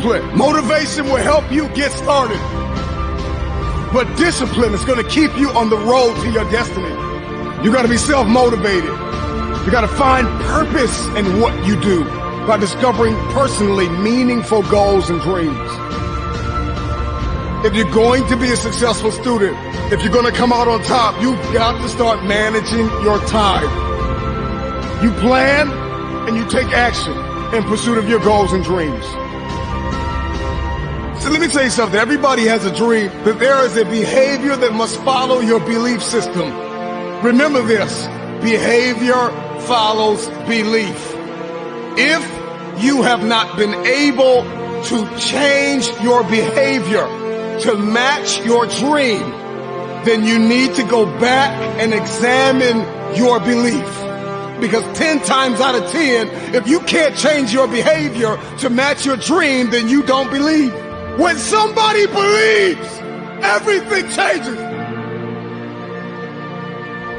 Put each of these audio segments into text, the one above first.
Motivation will help you get started, but discipline is going to keep you on the road to your destiny. You got to be self-motivated. You got to find purpose in what you do by discovering personally meaningful goals and dreams. If you're going to be a successful student, if you're going to come out on top, you've got to start managing your time. You plan and you take action in pursuit of your goals and dreams. So let me tell you something. Everybody has a dream, but there is a behavior that must follow your belief system. Remember this, behavior follows belief. If you have not been able to change your behavior to match your dream, then you need to go back and examine your belief. Because 10 times out of 10, if you can't change your behavior to match your dream, then you don't believe. When somebody believes, everything changes.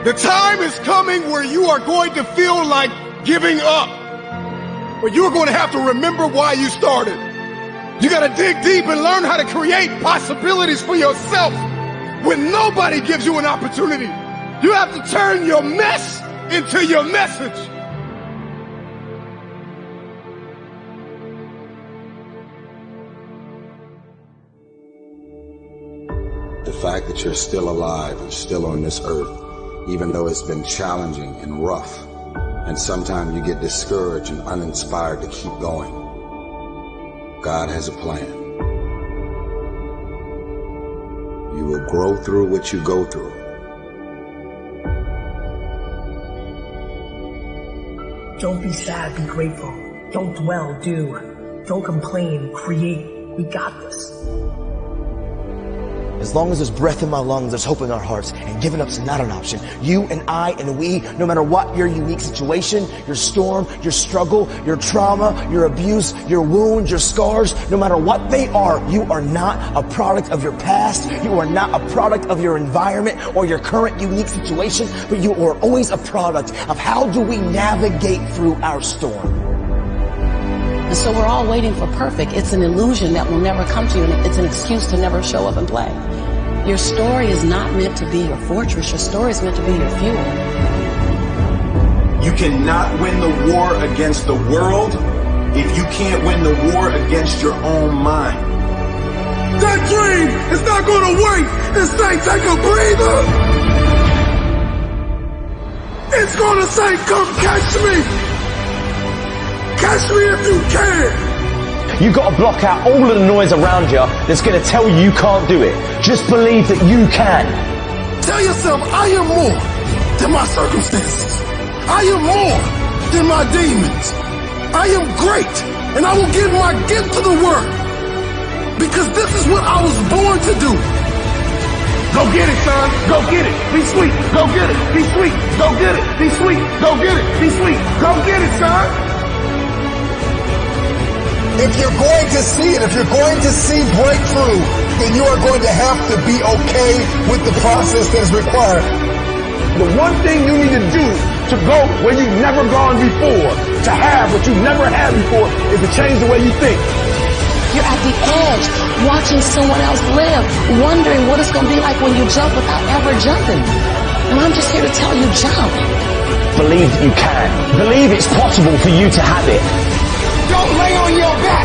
The time is coming where you are going to feel like giving up, where you are going to have to remember why you started. You got to dig deep and learn how to create possibilities for yourself when nobody gives you an opportunity. You have to turn your mess into your message. The fact that you're still alive and still on this earth, even though it's been challenging and rough, and sometimes you get discouraged and uninspired to keep going. God has a plan. You will grow through what you go through. Don't be sad, be grateful. Don't dwell, do. Don't complain, create. We got this. As long as there's breath in my lungs, there's hope in our hearts, and giving up's not an option. You and I and we, no matter what your unique situation, your storm, your struggle, your trauma, your abuse, your wounds, your scars, no matter what they are, you are not a product of your past. You are not a product of your environment or your current unique situation, but you are always a product of how do we navigate through our storm. And so we're all waiting for perfect. It's an illusion that will never come to you, and it's an excuse to never show up and play. Your story is not meant to be your fortress. Your story is meant to be your fuel. You cannot win the war against the world if you can't win the war against your own mind. That dream is not going to wait and say, take a breather. It's going to say, come catch me. Catch me if you can. You got to block out all of the noise around you that's going to tell you can't do it. Just believe that you can. Tell yourself, I am more than my circumstances. I am more than my demons. I am great, and I will give my gift to the world. Because this is what I was born to do. Go get it, son. Go get it. Be sweet. Go get it. Be sweet. Go get it. Be sweet. Go get it. Be sweet. Go get it, son. If you're going to see it, if you're going to see breakthrough, then you are going to have to be okay with the process that is required. The one thing you need to do to go where you've never gone before, to have what you've never had before, is to change the way you think. You're at the edge, watching someone else live, wondering what it's going to be like when you jump without ever jumping. And I'm just here to tell you, jump. Believe that you can. Believe it's possible for you to have it. Don't lay on your back.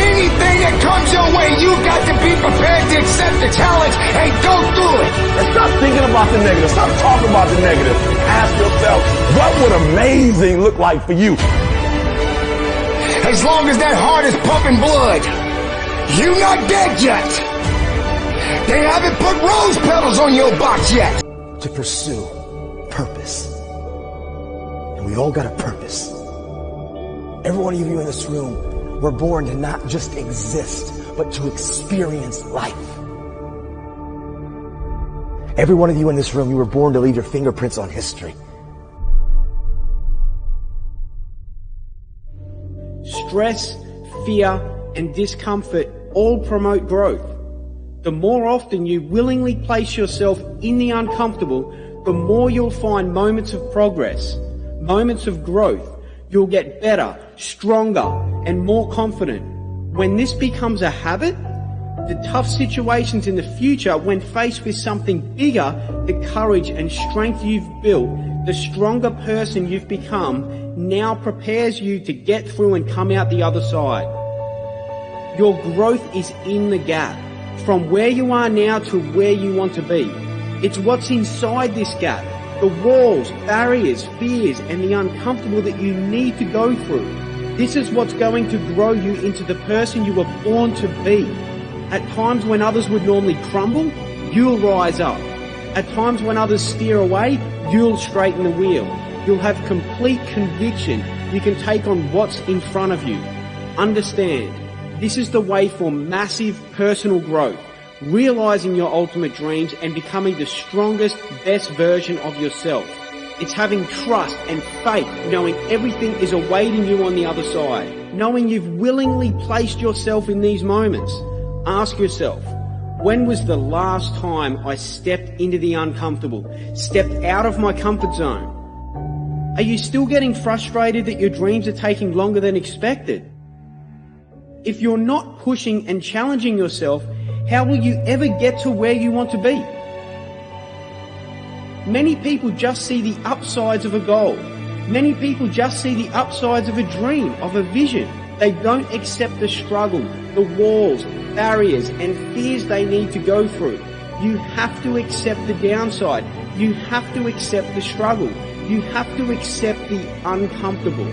Anything that comes your way, you got to be prepared to accept the challenge and go through it. And stop thinking about the negative. Stop talking about the negative. Ask yourself, what would amazing look like for you? As long as that heart is pumping blood, you're not dead yet. They haven't put rose petals on your box yet. To pursue purpose. And we all got a purpose. Every one of you in this room, we're born to not just exist, but to experience life. Every one of you in this room, you were born to leave your fingerprints on history. Stress, fear, and discomfort all promote growth. The more often you willingly place yourself in the uncomfortable, the more you'll find moments of progress, moments of growth. You'll get better, stronger, and more confident. When this becomes a habit, the tough situations in the future, when faced with something bigger, the courage and strength you've built, the stronger person you've become, now prepares you to get through and come out the other side. Your growth is in the gap, from where you are now to where you want to be. It's what's inside this gap, the walls, barriers, fears, and the uncomfortable that you need to go through. This is what's going to grow you into the person you were born to be. At times when others would normally crumble, you'll rise up. At times when others steer away, you'll straighten the wheel. You'll have complete conviction you can take on what's in front of you. Understand, this is the way for massive personal growth, realizing your ultimate dreams and becoming the strongest, best version of yourself. It's having trust and faith, knowing everything is awaiting you on the other side, knowing you've willingly placed yourself in these moments. Ask yourself, when was the last time I stepped into the uncomfortable, stepped out of my comfort zone? Are you still getting frustrated that your dreams are taking longer than expected? If you're not pushing and challenging yourself, how will you ever get to where you want to be? Many people just see the upsides of a goal. Many people just see the upsides of a dream, of a vision. They don't accept the struggle, the walls, barriers, and fears they need to go through. You have to accept the downside. You have to accept the struggle. You have to accept the uncomfortable.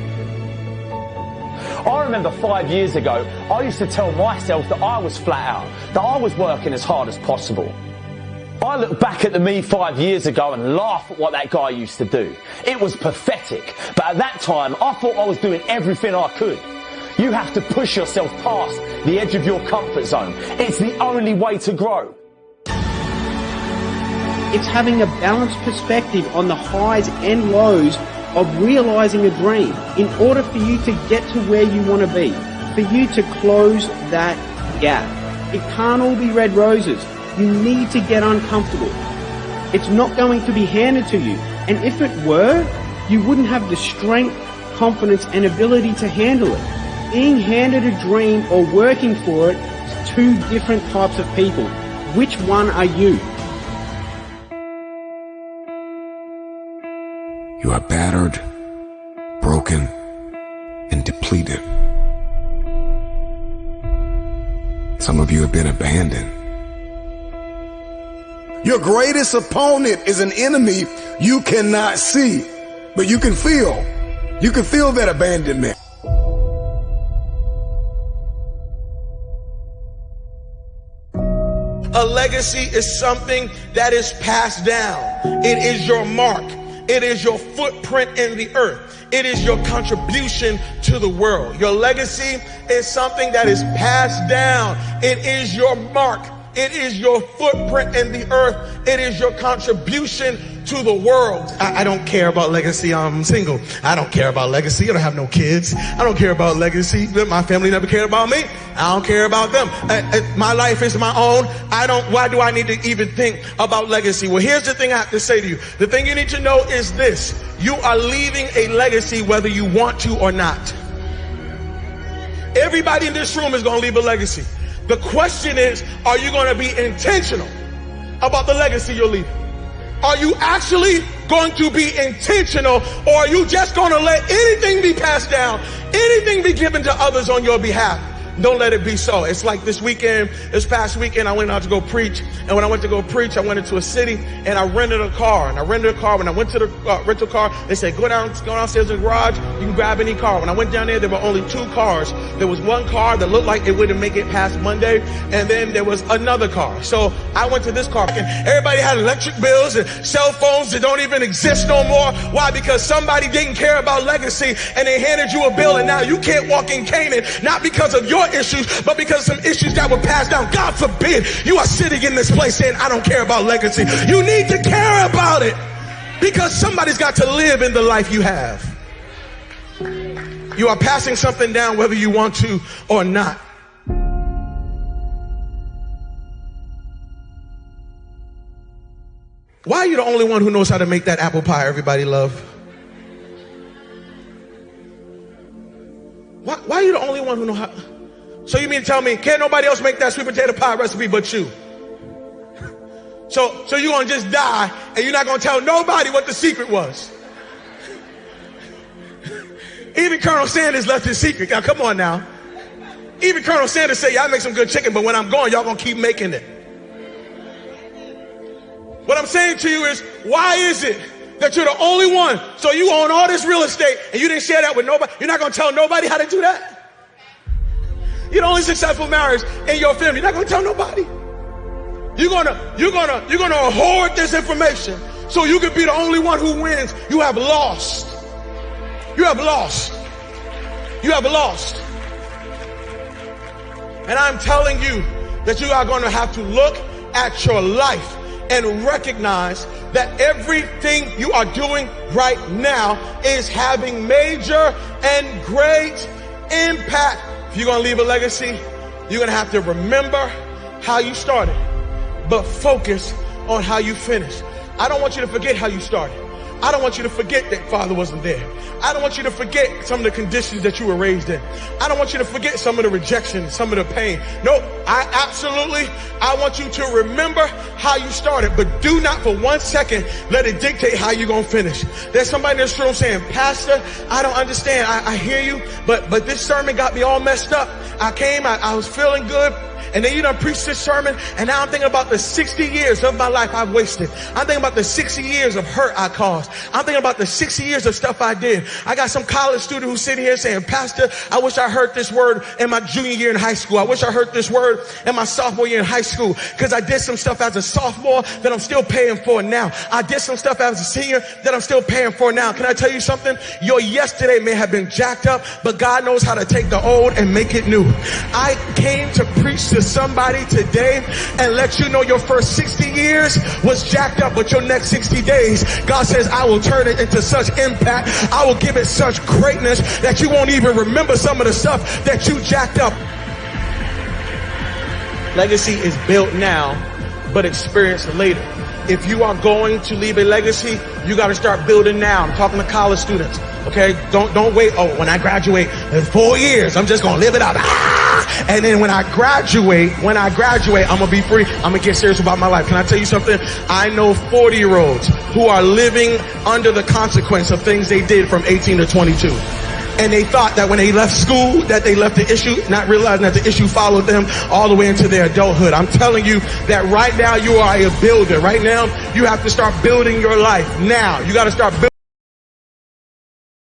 I remember 5 years ago, I used to tell myself that I was flat out, that I was working as hard as possible. I look back at the me 5 years ago and laugh at what that guy used to do. It was pathetic, but at that time, I thought I was doing everything I could. You have to push yourself past the edge of your comfort zone. It's the only way to grow. It's having a balanced perspective on the highs and lows of realizing a dream in order for you to get to where you want to be, for you to close that gap. It can't all be red roses. You need to get uncomfortable. It's not going to be handed to you. And if it were, you wouldn't have the strength, confidence, and ability to handle it. Being handed a dream or working for it is two different types of people. Which one are you? You are battered, broken, and depleted. Some of you have been abandoned. Your greatest opponent is an enemy you cannot see, but you can feel that abandonment. A legacy is something that is passed down. It is your mark. It is your footprint in the earth. It is your contribution to the world. Your legacy is something that is passed down. It is your mark. It is your footprint in the earth. It is your contribution to the world. I don't care about legacy. I'm single. I don't care about legacy. I don't have no kids. I don't care about legacy. My family never cared about me. I don't care about them. My life is my own. Why do I need to even think about legacy? Well, here's the thing I have to say to you. The thing you need to know is this. You are leaving a legacy whether you want to or not. Everybody in this room is going to leave a legacy. The question is, are you going to be intentional about the legacy you're leaving? Are you actually going to be intentional, or are you just going to let anything be passed down, anything be given to others on your behalf? Don't let it be so. It's like this past weekend, I went out to go preach. And when I went to go preach, I went into a city and I rented a car. When I went to the rental car, they said, go downstairs in the garage. You can grab any car. When I went down there were only 2 cars. There was one car that looked like it wouldn't make it past Monday. And then there was another car. So I went to this car and everybody had electric bills and cell phones that don't even exist no more. Why? Because somebody didn't care about legacy and they handed you a bill and now you can't walk in Canaan, not because of your issues, but because of some issues that were passed down. God forbid you are sitting in this place saying, I don't care about legacy. You need to care about it because somebody's got to live in the life you have. You are passing something down whether you want to or not. Why are you the only one who knows how to make that apple pie everybody love? Why are you the only one who knows how? So you mean to tell me, can't nobody else make that sweet potato pie recipe but you? So you're going to just die and you're not going to tell nobody what the secret was. Even Colonel Sanders left his secret. Now, come on now. Even Colonel Sanders said, y'all make some good chicken, but when I'm gone, y'all going to keep making it. What I'm saying to you is, why is it that you're the only one? So you own all this real estate and you didn't share that with nobody. You're not going to tell nobody how to do that. You're the only successful marriage in your family. You're not going to tell nobody. You're gonna hoard this information so you can be the only one who wins. You have lost. You have lost. You have lost. And I'm telling you that you are going to have to look at your life and recognize that everything you are doing right now is having major and great impact. If you're going to leave a legacy, you're going to have to remember how you started, but focus on how you finish. I don't want you to forget how you started. I don't want you to forget that father wasn't there. I don't want you to forget some of the conditions that you were raised in. I don't want you to forget some of the rejection, some of the pain. No, I want you to remember how you started, but do not for 1 second let it dictate how you're going to finish. There's somebody in this room saying, Pastor, I don't understand. I hear you, but this sermon got me all messed up. I was feeling good. And then you done preached this sermon, and now I'm thinking about the 60 years of my life I've wasted. I'm thinking about the 60 years of hurt I caused. I'm thinking about the 60 years of stuff I did. I got some college student who's sitting here saying, Pastor, I wish I heard this word in my junior year in high school. I wish I heard this word in my sophomore year in high school, because I did some stuff as a sophomore that I'm still paying for now. I did some stuff as a senior that I'm still paying for now. Can I tell you something? Your yesterday may have been jacked up, but God knows how to take the old and make it new. I came to preach to somebody today and let you know your first 60 years was jacked up, but your next 60 days, God says, I will turn it into such impact. I will give it such greatness that you won't even remember some of the stuff that you jacked up. Legacy is built now, but experienced later. If you are going to leave a legacy, you got to start building now. I'm talking to college students. Okay, don't wait. Oh, when I graduate in 4 years, I'm just gonna live it up. And then when I graduate, I'm gonna be free. I'm gonna get serious about my life. Can I tell you something? I know 40-year-olds who are living under the consequence of things they did from 18 to 22. And they thought that when they left school, that they left the issue, not realizing that the issue followed them all the way into their adulthood. I'm telling you that right now you are a builder. Right now, you have to start building your life now. You got to start building.